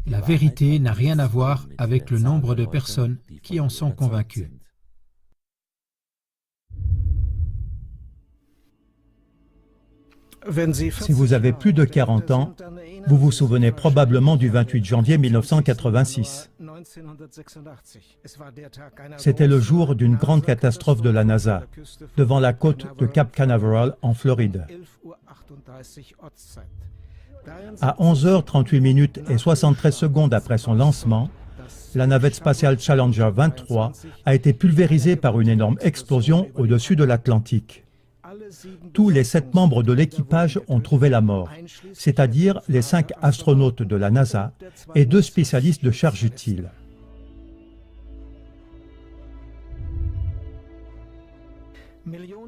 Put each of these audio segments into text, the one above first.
La vérité n'a rien à voir avec le nombre de personnes qui en sont convaincues. Si vous avez plus de 40 ans, vous vous souvenez probablement du 28 janvier 1986. C'était le jour d'une grande catastrophe de la NASA, devant la côte de Cap Canaveral en Floride. À 11h38 et 73 secondes après son lancement, la navette spatiale Challenger 23 a été pulvérisée par une énorme explosion au-dessus de l'Atlantique. Tous les 7 membres de l'équipage ont trouvé la mort, c'est-à-dire les 5 astronautes de la NASA et 2 spécialistes de charge utile.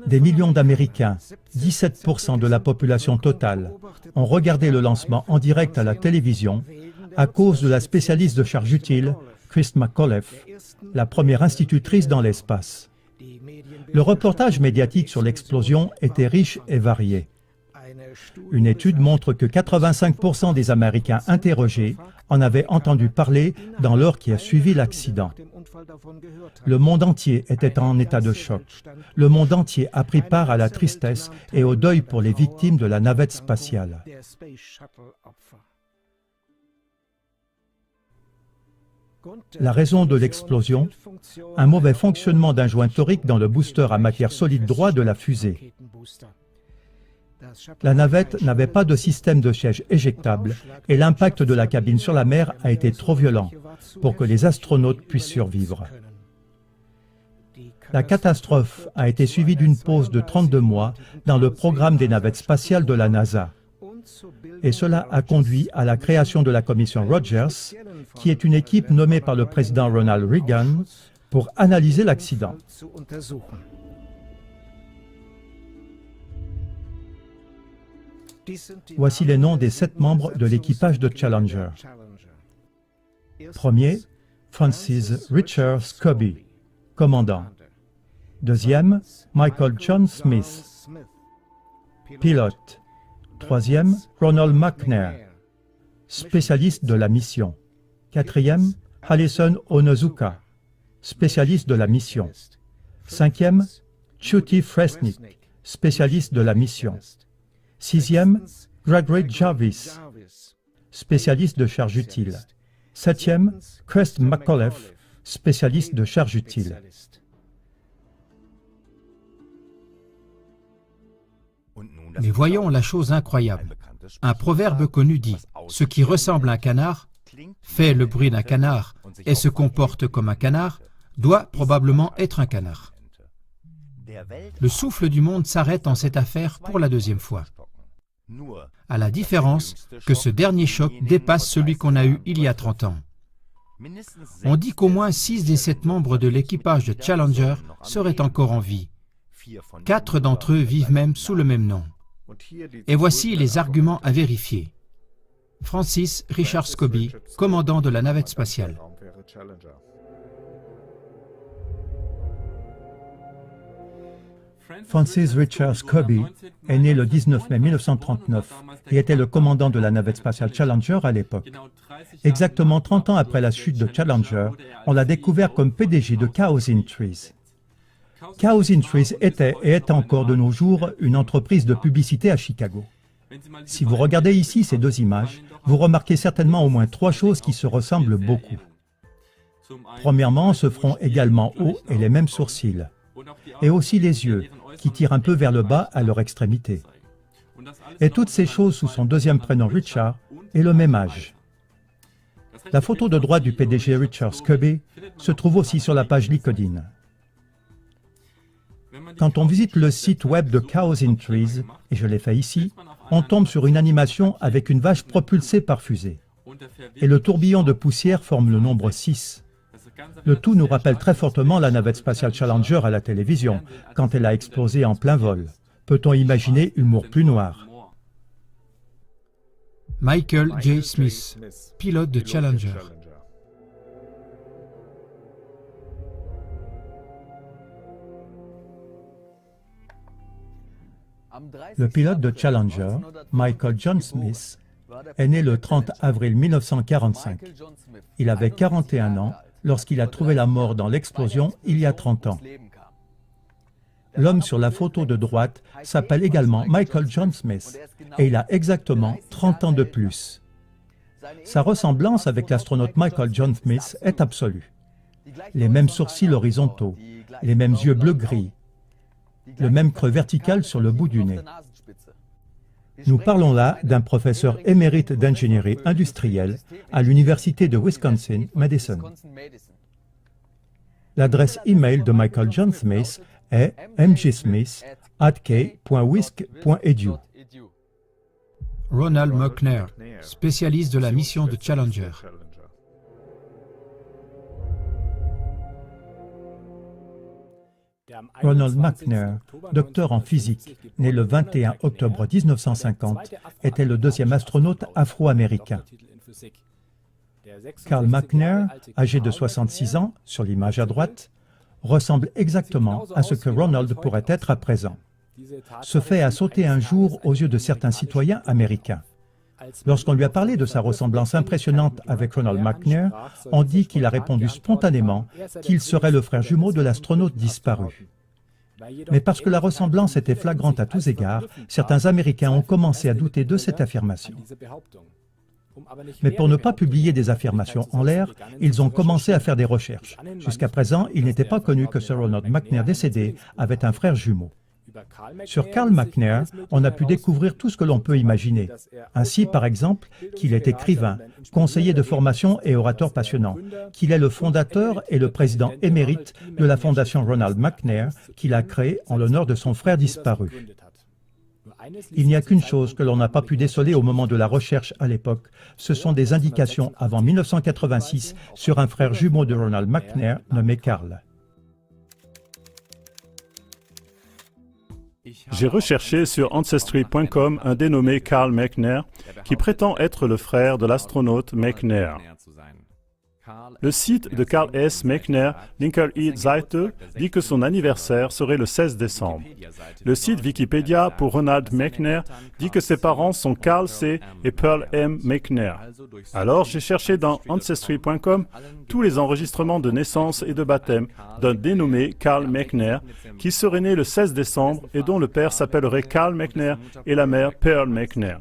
Des millions d'Américains, 17% de la population totale, ont regardé le lancement en direct à la télévision à cause de la spécialiste de charge utile, Christ McAuliffe, la première institutrice dans l'espace. Le reportage médiatique sur l'explosion était riche et varié. Une étude montre que 85% des Américains interrogés en avaient entendu parler dans l'heure qui a suivi l'accident. Le monde entier était en état de choc. Le monde entier a pris part à la tristesse et au deuil pour les victimes de la navette spatiale. La raison de l'explosion, un mauvais fonctionnement d'un joint torique dans le booster à matière solide droit de la fusée. La navette n'avait pas de système de siège éjectable et l'impact de la cabine sur la mer a été trop violent pour que les astronautes puissent survivre. La catastrophe a été suivie d'une pause de 32 mois dans le programme des navettes spatiales de la NASA. Et cela a conduit à la création de la commission Rogers, qui est une équipe nommée par le président Ronald Reagan pour analyser l'accident. Voici les noms des 7 membres de l'équipage de Challenger. Premier, Francis Richard Scobie, commandant. Deuxième, Michael John Smith, pilote. Troisième, Ronald McNair, spécialiste de la mission. Quatrième, Alison Onozuka, spécialiste de la mission. Cinquième, Chuty Fresnick, spécialiste de la mission. Sixième, Gregory Jarvis, spécialiste de charge utile. Septième, Christ McAuliffe, spécialiste de charge utile. Mais voyons la chose incroyable. Un proverbe connu dit « Ce qui ressemble à un canard, fait le bruit d'un canard et se comporte comme un canard, doit probablement être un canard. » Le souffle du monde s'arrête en cette affaire pour la 2e fois. À la différence que ce dernier choc dépasse celui qu'on a eu il y a 30 ans. On dit qu'au moins 6 des 7 membres de l'équipage de Challenger seraient encore en vie. 4 d'entre eux vivent même sous le même nom. Et voici les arguments à vérifier. Francis Richard Scobie, commandant de la navette spatiale. Francis Richard Scobie est né le 19 mai 1939 et était le commandant de la navette spatiale Challenger à l'époque. Exactement 30 ans après la chute de Challenger, on l'a découvert comme PDG de Cows in Trees. Cows in Trees était et est encore de nos jours une entreprise de publicité à Chicago. Si vous regardez ici ces 2 images, vous remarquez certainement au moins 3 choses qui se ressemblent beaucoup. Premièrement, ce front également haut et les mêmes sourcils. Et aussi les yeux, qui tirent un peu vers le bas à leur extrémité. Et toutes ces choses sous son 2e prénom Richard et le même âge. La photo de droite du PDG Richard Scobie se trouve aussi sur la page LinkedIn. Quand on visite le site web de Cows in Trees, et je l'ai fait ici, on tombe sur une animation avec une vache propulsée par fusée. Et le tourbillon de poussière forme le nombre 6. Le tout nous rappelle très fortement la navette spatiale Challenger à la télévision, quand elle a explosé en plein vol. Peut-on imaginer humour plus noir? Michael J. Smith, pilote de Challenger. Le pilote de Challenger, Michael John Smith, est né le 30 avril 1945. Il avait 41 ans lorsqu'il a trouvé la mort dans l'explosion il y a 30 ans. L'homme sur la photo de droite s'appelle également Michael John Smith et il a exactement 30 ans de plus. Sa ressemblance avec l'astronaute Michael John Smith est absolue. Les mêmes sourcils horizontaux, les mêmes yeux bleu-gris, le même creux vertical sur le bout du nez. Nous parlons là d'un professeur émérite d'ingénierie industrielle à l'Université de Wisconsin-Madison. L'adresse e-mail de Michael John Smith est mgsmith@k.wisc.edu. Ronald McNair, spécialiste de la mission de Challenger. Ronald McNair, docteur en physique, né le 21 octobre 1950, était le deuxième astronaute afro-américain. Carl McNair, âgé de 66 ans, sur l'image à droite, ressemble exactement à ce que Ronald pourrait être à présent. Ce fait a sauté un jour aux yeux de certains citoyens américains. Lorsqu'on lui a parlé de sa ressemblance impressionnante avec Ronald McNair, on dit qu'il a répondu spontanément qu'il serait le frère jumeau de l'astronaute disparu. Mais parce que la ressemblance était flagrante à tous égards, certains Américains ont commencé à douter de cette affirmation. Mais pour ne pas publier des affirmations en l'air, ils ont commencé à faire des recherches. Jusqu'à présent, il n'était pas connu que Sir Ronald McNair décédé avait un frère jumeau. Sur Carl McNair, on a pu découvrir tout ce que l'on peut imaginer. Ainsi, par exemple, qu'il est écrivain, conseiller de formation et orateur passionnant, qu'il est le fondateur et le président émérite de la fondation Ronald McNair qu'il a créée en l'honneur de son frère disparu. Il n'y a qu'une chose que l'on n'a pas pu déceler au moment de la recherche à l'époque, ce sont des indications avant 1986 sur un frère jumeau de Ronald McNair nommé Carl. J'ai recherché sur Ancestry.com un dénommé Carl McNair qui prétend être le frère de l'astronaute McNair. Le site de Carl S. McNair, Linker-Seite, dit que son anniversaire serait le 16 décembre. Le site Wikipédia pour Ronald McNair dit que ses parents sont Carl C. et Pearl M. McNair. Alors j'ai cherché dans Ancestry.com tous les enregistrements de naissance et de baptême d'un dénommé Carl McNair qui serait né le 16 décembre et dont le père s'appellerait Carl McNair et la mère Pearl McNair.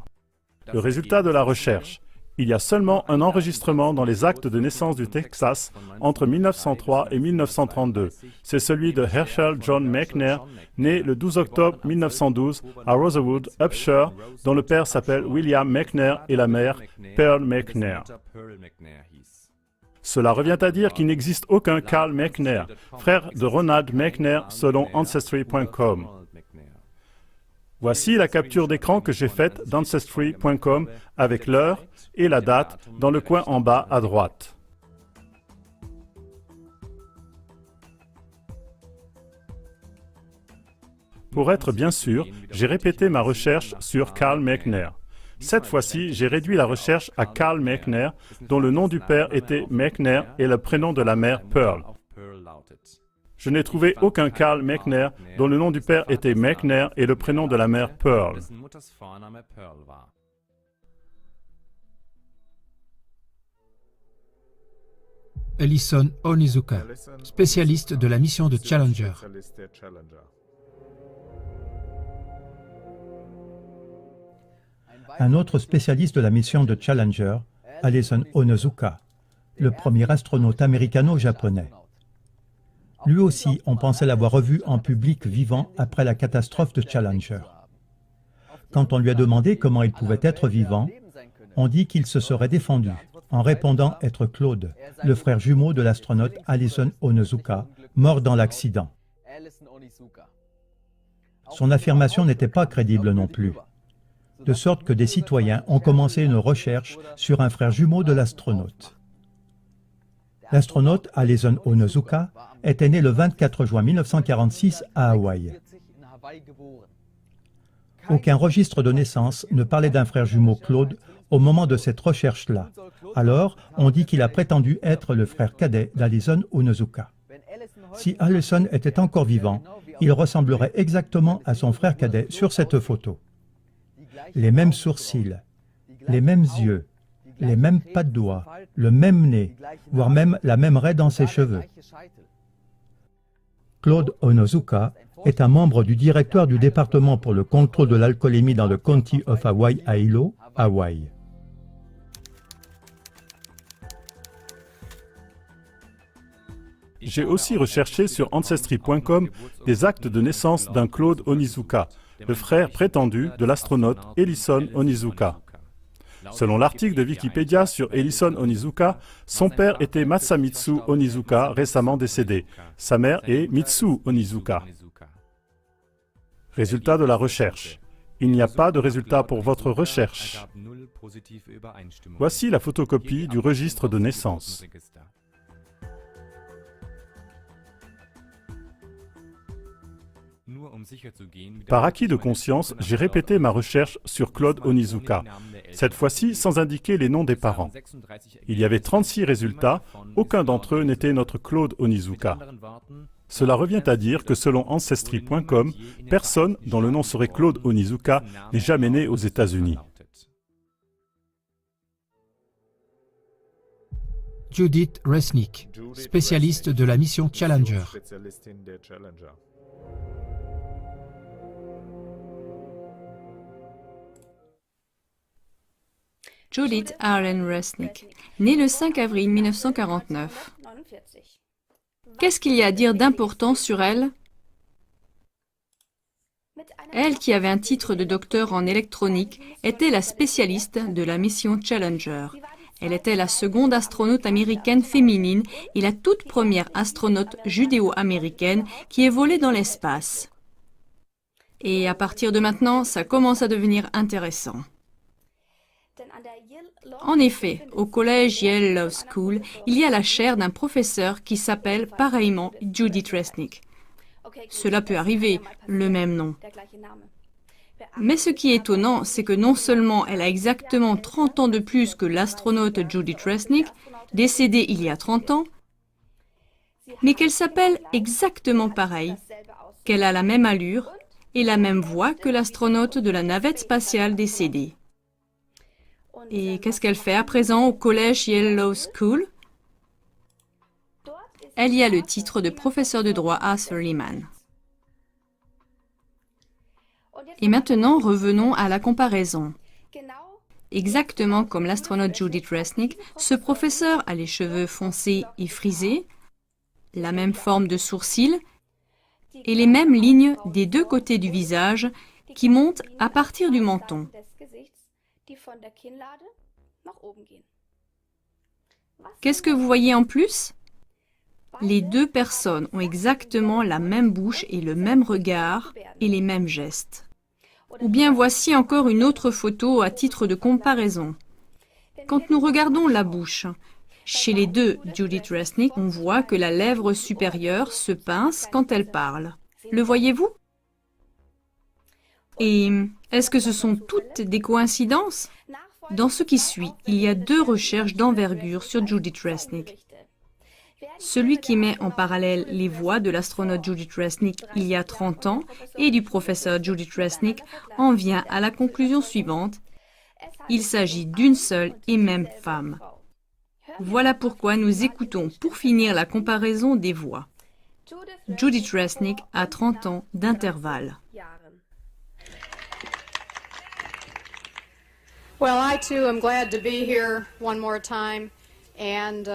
Le résultat de la recherche. Il y a seulement un enregistrement dans les actes de naissance du Texas entre 1903 et 1932. C'est celui de Herschel John McNair, né le 12 octobre 1912 à Rosewood, Upshur, dont le père s'appelle William McNair et la mère Pearl McNair. Cela revient à dire qu'il n'existe aucun Carl McNair, frère de Ronald McNair selon Ancestry.com. Voici la capture d'écran que j'ai faite d'Ancestry.com avec l'heure et la date dans le coin en bas à droite. Pour être bien sûr, j'ai répété ma recherche sur Carl McNair. Cette fois-ci, j'ai réduit la recherche à Carl McNair, dont le nom du père était McNair et le prénom de la mère Pearl. Je n'ai trouvé aucun Carl McNair dont le nom du père était McNair et le prénom de la mère Pearl. Ellison Onizuka, spécialiste de la mission de Challenger. Un autre spécialiste de la mission de Challenger, Ellison Onizuka, le premier astronaute américano-japonais. Lui aussi, on pensait l'avoir revu en public vivant après la catastrophe de Challenger. Quand on lui a demandé comment il pouvait être vivant, on dit qu'il se serait défendu en répondant être Claude, le frère jumeau de l'astronaute Ellison Onizuka, mort dans l'accident. Son affirmation n'était pas crédible non plus, de sorte que des citoyens ont commencé une recherche sur un frère jumeau de l'astronaute. L'astronaute Ellison Onizuka était né le 24 juin 1946 à Hawaï. Aucun registre de naissance ne parlait d'un frère jumeau Claude au moment de cette recherche-là. Alors, on dit qu'il a prétendu être le frère cadet d'Ellison Onizuka. Si Ellison était encore vivant, il ressemblerait exactement à son frère cadet sur cette photo. Les mêmes sourcils, les mêmes yeux, les mêmes pas de doigts, le même nez, voire même la même raie dans ses cheveux. Claude Onozuka est un membre du directoire du département pour le contrôle de l'alcoolémie dans le County of Hawaii à Hilo, Hawaï. J'ai aussi recherché sur Ancestry.com des actes de naissance d'un Claude Onizuka, le frère prétendu de l'astronaute Ellison Onizuka. Selon l'article de Wikipédia sur Ellison Onizuka, son père était Masamitsu Onizuka, récemment décédé. Sa mère est Mitsu Onizuka. Résultat de la recherche. Il n'y a pas de résultat pour votre recherche. Voici la photocopie du registre de naissance. Par acquis de conscience, j'ai répété ma recherche sur Claude Onizuka, cette fois-ci sans indiquer les noms des parents. Il y avait 36 résultats, aucun d'entre eux n'était notre Claude Onizuka. Cela revient à dire que selon Ancestry.com, personne dont le nom serait Claude Onizuka n'est jamais né aux États-Unis. Judith Resnick, spécialiste de la mission Challenger. Judith Arlen Resnick, née le 5 avril 1949. Qu'est-ce qu'il y a à dire d'important sur elle? Elle, qui avait un titre de docteur en électronique, était la spécialiste de la mission Challenger. Elle était la seconde astronaute américaine féminine et la toute première astronaute judéo-américaine qui ait volé dans l'espace. Et à partir de maintenant, ça commence à devenir intéressant. En effet, au collège Yale Law School, il y a la chaire d'un professeur qui s'appelle pareillement Judith Resnick. Cela peut arriver, le même nom. Mais ce qui est étonnant, c'est que non seulement elle a exactement 30 ans de plus que l'astronaute Judith Resnick, décédée il y a 30 ans, mais qu'elle s'appelle exactement pareil, qu'elle a la même allure et la même voix que l'astronaute de la navette spatiale décédée. Et qu'est-ce qu'elle fait à présent au collège Yale Law School? Elle y a le titre de professeur de droit à Arthur Lehman. Et maintenant, revenons à la comparaison. Exactement comme l'astronaute Judith Resnick, ce professeur a les cheveux foncés et frisés, la même forme de sourcils et les mêmes lignes des deux côtés du visage qui montent à partir du menton. Qu'est-ce que vous voyez en plus? Les deux personnes ont exactement la même bouche et le même regard et les mêmes gestes. Ou bien voici encore une autre photo à titre de comparaison. Quand nous regardons la bouche, chez les deux Judith Resnick, on voit que la lèvre supérieure se pince quand elle parle. Le voyez-vous? Et est-ce que ce sont toutes des coïncidences? Dans ce qui suit, il y a deux recherches d'envergure sur Judith Resnick. Celui qui met en parallèle les voix de l'astronaute Judith Resnick il y a 30 ans et du professeur Judith Resnick en vient à la conclusion suivante. Il s'agit d'une seule et même femme. Voilà pourquoi nous écoutons pour finir la comparaison des voix. Judith Resnick a 30 ans d'intervalle. Well, I too am glad to be here one more time, and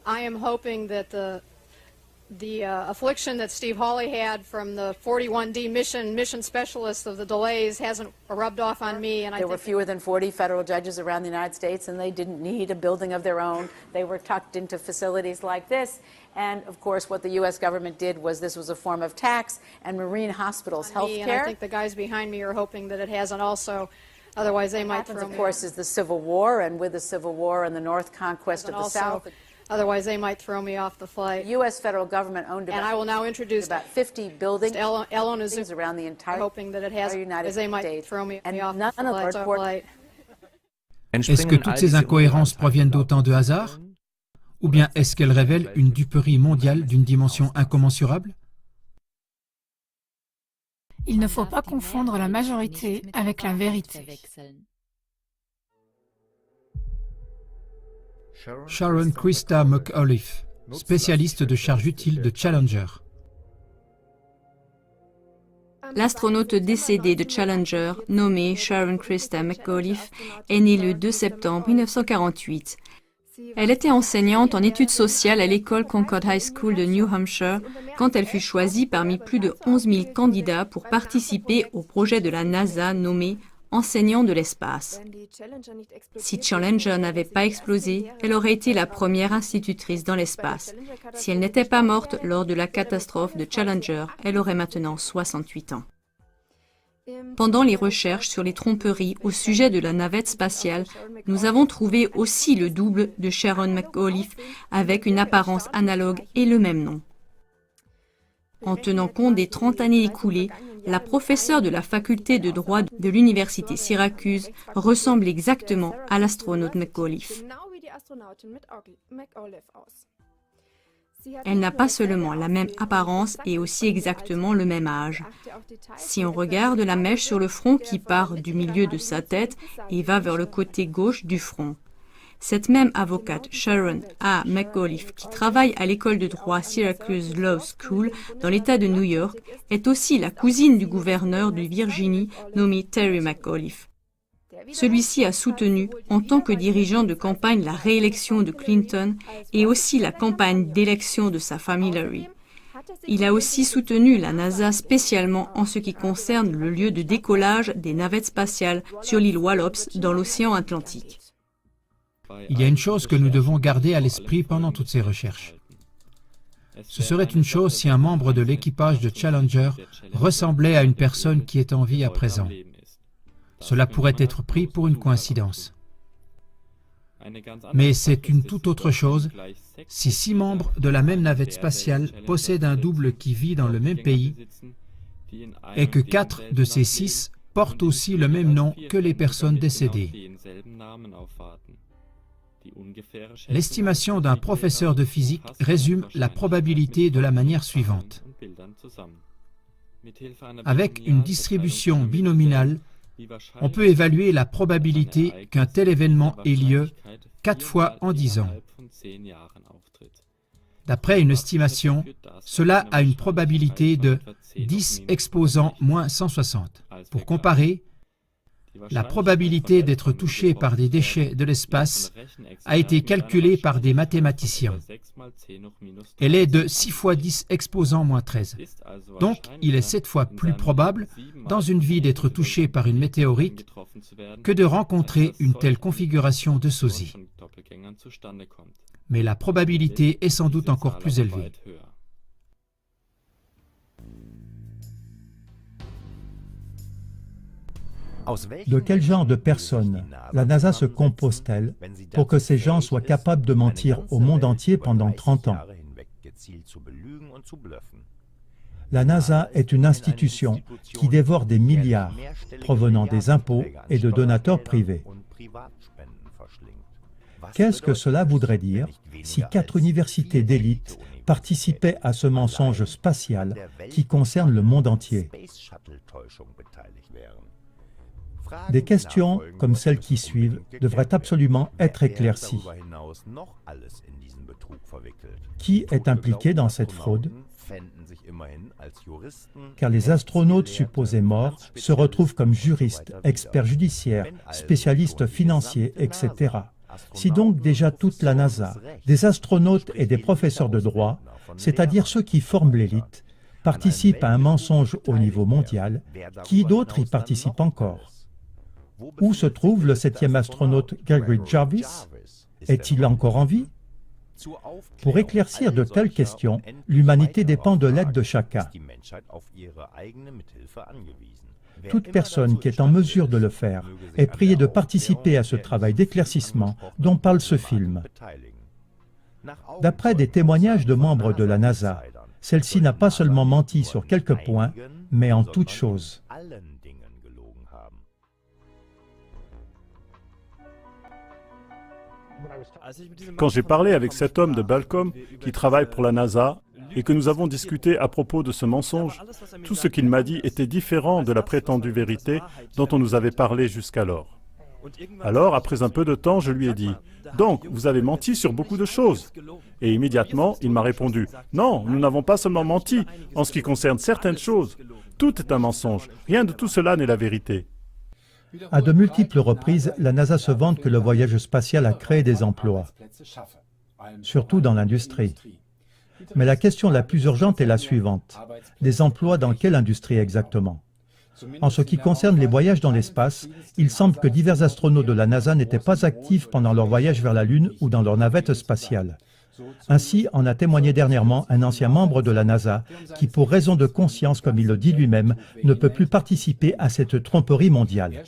I am hoping that the affliction that Steve Hawley had from the 41D mission specialist of the delays hasn't rubbed off on me. And there were fewer than 40 federal judges around the United States, and they didn't need a building of their own. They were tucked into facilities like this. And of course, what the U.S. government did was this was a form of tax, and Marine Hospitals health care. And I think the guys behind me are hoping that it hasn't also. Otherwise, they might throw me. Of course, is the Civil War, and with the Civil War and the North conquest of the South. Otherwise, they might throw me off the flight. The U.S. federal government owned and I will now introduce about 50 buildings around the entire hoping that it has, United they might States. Throw me And off none the of our flight. Est-ce que toutes ces incohérences proviennent d'autant de hasard? Ou bien est-ce qu'elles révèlent une duperie mondiale d'une dimension incommensurable? Il ne faut pas confondre la majorité avec la vérité. Sharon Christa McAuliffe, spécialiste de charges utiles de Challenger. L'astronaute décédée de Challenger, nommée Sharon Christa McAuliffe, est née le 2 septembre 1948. Elle était enseignante en études sociales à l'école Concord High School de New Hampshire quand elle fut choisie parmi plus de 11 000 candidats pour participer au projet de la NASA nommé Enseignant de l'espace. Si Challenger n'avait pas explosé, elle aurait été la première institutrice dans l'espace. Si elle n'était pas morte lors de la catastrophe de Challenger, elle aurait maintenant 68 ans. Pendant les recherches sur les tromperies au sujet de la navette spatiale, nous avons trouvé aussi le double de Sharon McAuliffe avec une apparence analogue et le même nom. En tenant compte des 30 années écoulées, la professeure de la faculté de droit de l'université Syracuse ressemble exactement à l'astronaute McAuliffe. Elle n'a pas seulement la même apparence et aussi exactement le même âge. Si on regarde la mèche sur le front qui part du milieu de sa tête et va vers le côté gauche du front. Cette même avocate, Sharon A. McAuliffe, qui travaille à l'école de droit Syracuse Law School dans l'État de New York, est aussi la cousine du gouverneur de Virginie nommé Terry McAuliffe. Celui-ci a soutenu, en tant que dirigeant de campagne, la réélection de Clinton et aussi la campagne d'élection de sa femme Hillary. Il a aussi soutenu la NASA spécialement en ce qui concerne le lieu de décollage des navettes spatiales sur l'île Wallops dans l'océan Atlantique. Il y a une chose que nous devons garder à l'esprit pendant toutes ces recherches. Ce serait une chose si un membre de l'équipage de Challenger ressemblait à une personne qui est en vie à présent. Cela pourrait être pris pour une coïncidence. Mais c'est une toute autre chose si 6 membres de la même navette spatiale possèdent un double qui vit dans le même pays et que 4 de ces 6 portent aussi le même nom que les personnes décédées. L'estimation d'un professeur de physique résume la probabilité de la manière suivante. Avec une distribution binominale, on peut évaluer la probabilité qu'un tel événement ait lieu 4 fois en 10 ans. D'après une estimation, cela a une probabilité de 10 exposant moins 160. Pour comparer, la probabilité d'être touché par des déchets de l'espace a été calculée par des mathématiciens. Elle est de 6 fois 10 exposant moins 13. Donc, il est 7 fois plus probable, dans une vie, d'être touché par une météorite que de rencontrer une telle configuration de sosie. Mais la probabilité est sans doute encore plus élevée. De quel genre de personnes la NASA se compose-t-elle pour que ces gens soient capables de mentir au monde entier pendant 30 ans? La NASA est une institution qui dévore des milliards provenant des impôts et de donateurs privés. Qu'est-ce que cela voudrait dire si 4 universités d'élite participaient à ce mensonge spatial qui concerne le monde entier? Des questions comme celles qui suivent devraient absolument être éclaircies. Qui est impliqué dans cette fraude? Car les astronautes supposés morts se retrouvent comme juristes, experts judiciaires, spécialistes financiers, etc. Si donc déjà toute la NASA, des astronautes et des professeurs de droit, c'est-à-dire ceux qui forment l'élite, participent à un mensonge au niveau mondial, qui d'autre y participe encore? Où se trouve le 7e astronaute Gregory Jarvis? Est-il encore en vie? Pour éclaircir de telles questions, l'humanité dépend de l'aide de chacun. Toute personne qui est en mesure de le faire est priée de participer à ce travail d'éclaircissement dont parle ce film. D'après des témoignages de membres de la NASA, celle-ci n'a pas seulement menti sur quelques points, mais en toutes choses. Quand j'ai parlé avec cet homme de Balcom qui travaille pour la NASA et que nous avons discuté à propos de ce mensonge, tout ce qu'il m'a dit était différent de la prétendue vérité dont on nous avait parlé jusqu'alors. Alors, après un peu de temps, je lui ai dit, « Donc, vous avez menti sur beaucoup de choses. » Et immédiatement, il m'a répondu, « Non, nous n'avons pas seulement menti en ce qui concerne certaines choses. Tout est un mensonge. Rien de tout cela n'est la vérité. » À de multiples reprises, la NASA se vante que le voyage spatial a créé des emplois, surtout dans l'industrie. Mais la question la plus urgente est la suivante. Des emplois dans quelle industrie exactement? En ce qui concerne les voyages dans l'espace, il semble que divers astronautes de la NASA n'étaient pas actifs pendant leur voyage vers la Lune ou dans leur navette spatiale. Ainsi en a témoigné dernièrement un ancien membre de la NASA qui, pour raison de conscience, comme il le dit lui-même, ne peut plus participer à cette tromperie mondiale.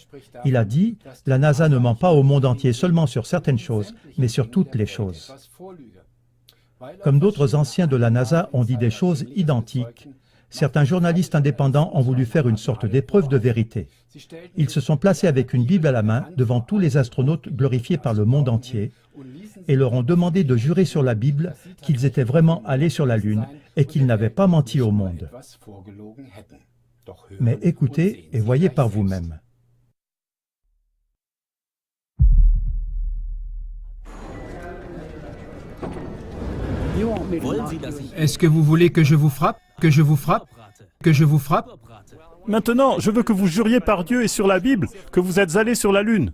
Il a dit « La NASA ne ment pas au monde entier seulement sur certaines choses, mais sur toutes les choses. » Comme d'autres anciens de la NASA ont dit des choses identiques, certains journalistes indépendants ont voulu faire une sorte d'épreuve de vérité. Ils se sont placés avec une Bible à la main devant tous les astronautes glorifiés par le monde entier et leur ont demandé de jurer sur la Bible qu'ils étaient vraiment allés sur la Lune et qu'ils n'avaient pas menti au monde. Mais écoutez et voyez par vous-même. Est-ce que vous voulez que je vous frappe? Que je vous frappe? Que je vous frappe? Maintenant, je veux que vous juriez par Dieu et sur la Bible que vous êtes allés sur la Lune.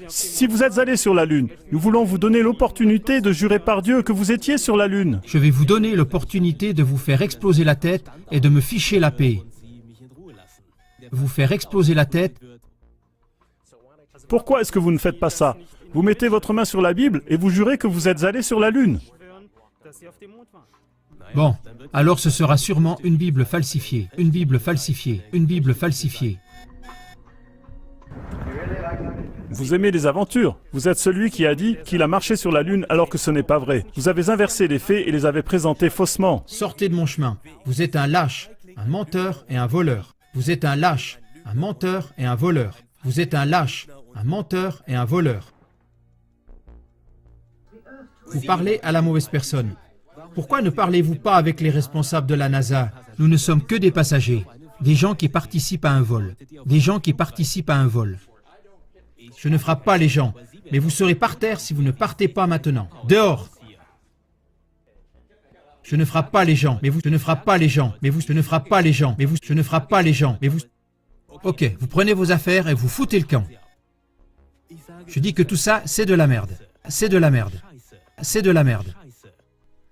Si vous êtes allés sur la Lune, nous voulons vous donner l'opportunité de jurer par Dieu que vous étiez sur la Lune. Je vais vous donner l'opportunité de vous faire exploser la tête et de me ficher la paix. Vous faire exploser la tête. Pourquoi est-ce que vous ne faites pas ça? Vous mettez votre main sur la Bible et vous jurez que vous êtes allés sur la Lune. Bon, alors ce sera sûrement une Bible falsifiée, une Bible falsifiée, une Bible falsifiée. Vous aimez les aventures. Vous êtes celui qui a dit qu'il a marché sur la Lune alors que ce n'est pas vrai. Vous avez inversé les faits et les avez présentés faussement. Sortez de mon chemin. Vous êtes un lâche, un menteur et un voleur. Vous êtes un lâche, un menteur et un voleur. Vous êtes un lâche, un menteur et un voleur. Vous parlez à la mauvaise personne. Pourquoi ne parlez-vous pas avec les responsables de la NASA? Nous ne sommes que des passagers, des gens qui participent à un vol, des gens qui participent à un vol. Je ne frappe pas les gens, mais vous serez par terre si vous ne partez pas maintenant. Dehors! Je ne frappe pas les gens, mais vous, je ne frappe pas les gens, mais vous, je ne frappe pas les gens, mais vous, je ne frappe pas les gens, mais vous... Ok, vous prenez vos affaires et vous foutez le camp. Je dis que tout ça, c'est de la merde. C'est de la merde. C'est de la merde.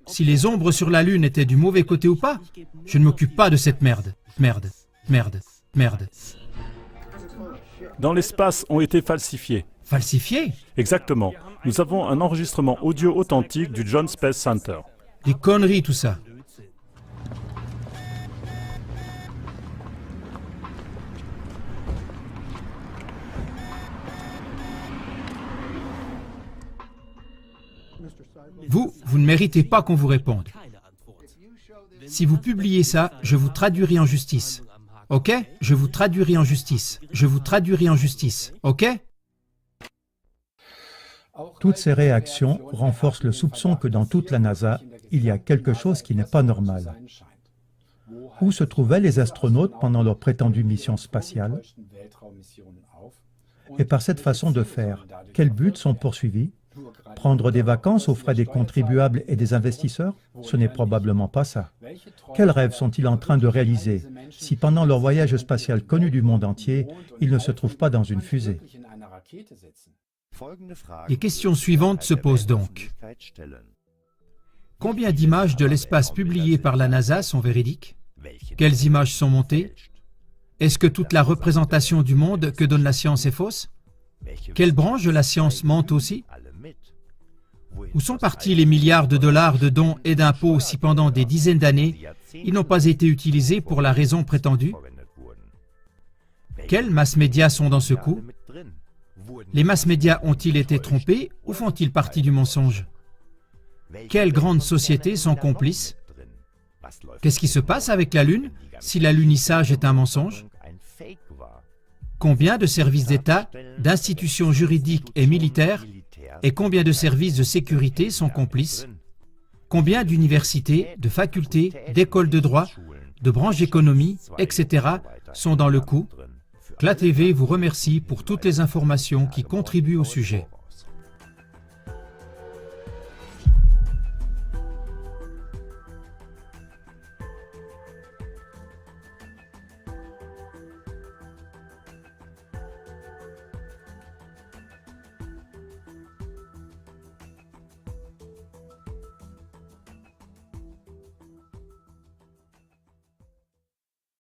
Si les ombres sur la Lune étaient du mauvais côté ou pas, je ne m'occupe pas de cette merde. Merde, merde, merde. Dans l'espace ont été falsifiés. Falsifié? Exactement. Nous avons un enregistrement audio authentique du Joint Space Center. Des conneries tout ça. Vous ne méritez pas qu'on vous réponde. Si vous publiez ça, je vous traduirai en justice. Ok? Je vous traduirai en justice. Je vous traduirai en justice. Ok? Toutes ces réactions renforcent le soupçon que dans toute la NASA, il y a quelque chose qui n'est pas normal. Où se trouvaient les astronautes pendant leur prétendue mission spatiale? Et par cette façon de faire, quels buts sont poursuivis? Prendre des vacances aux frais des contribuables et des investisseurs? Ce n'est probablement pas ça. Quels rêves sont-ils en train de réaliser si pendant leur voyage spatial connu du monde entier, ils ne se trouvent pas dans une fusée? Les questions suivantes se posent donc. Combien d'images de l'espace publiées par la NASA sont véridiques? Quelles images sont montées? Est-ce que toute la représentation du monde que donne la science est fausse? Quelle branche de la science ment aussi? Où sont partis les milliards de dollars de dons et d'impôts si pendant des dizaines d'années, ils n'ont pas été utilisés pour la raison prétendue? Quels mass-médias sont dans ce coup? Les mass-médias ont-ils été trompés ou font-ils partie du mensonge? Quelles grandes sociétés sont complices? Qu'est-ce qui se passe avec la Lune si l'alunissage est un mensonge? Combien de services d'État, d'institutions juridiques et militaires et combien de services de sécurité sont complices? Combien d'universités, de facultés, d'écoles de droit, de branches d'économie, etc. sont dans le coup? CLA TV vous remercie pour toutes les informations qui contribuent au sujet.